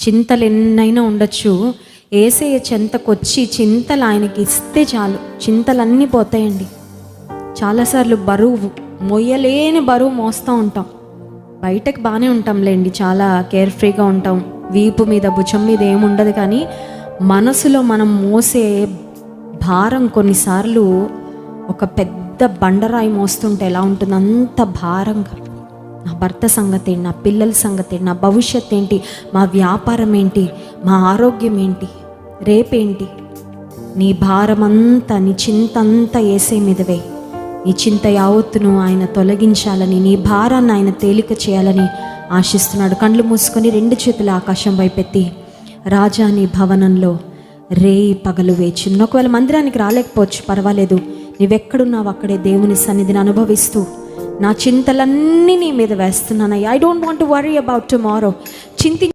చింతలు ఎన్నైనా ఉండొచ్చు, యేసయ్య చెంతకొచ్చి చింతలు ఆయనకి ఇస్తే చాలు, చింతలన్నీ పోతాయండి. చాలాసార్లు మొయ్యలేని బరువు మోస్తూ ఉంటాం. బయటకు బాగానే ఉంటాంలేండి, చాలా కేర్ఫ్రీగా ఉంటాం, వీపు మీద భుజం మీద ఏముండదు. కానీ మనసులో మనం మోసే భారం కొన్నిసార్లు ఒక పెద్ద బండరాయి మోస్తుంటే ఎలా ఉంటుంది, అంత భారంగా. నా భర్త సంగతి ఏంటి, నా పిల్లల సంగతి ఏంటి, నా భవిష్యత్ ఏంటి, మా వ్యాపారం ఏంటి, మా ఆరోగ్యం ఏంటి, రేపేంటి. నీ భారం అంతా, నీ చింత అంతా యేసయ్య మీద వేయి. నీ చింత యావత్తును ఆయన తొలగించాలని, నీ భారాన్ని ఆయన తేలిక చేయాలని ఆశిస్తున్నాడు. కళ్ళు మూసుకొని 2 చేతులు ఆకాశం వైపెత్తి, రాజా నీ భవనంలో రేయి పగలు వేచింది. ఒకవేళ మందిరానికి రాలేకపోవచ్చు, పర్వాలేదు, నీవెక్కడున్నావు అక్కడే దేవుని సన్నిధిని అనుభవిస్తూ, నా చింతలన్నీ నీ మీద వేస్తున్నాను. I don't want to worry about tomorrow.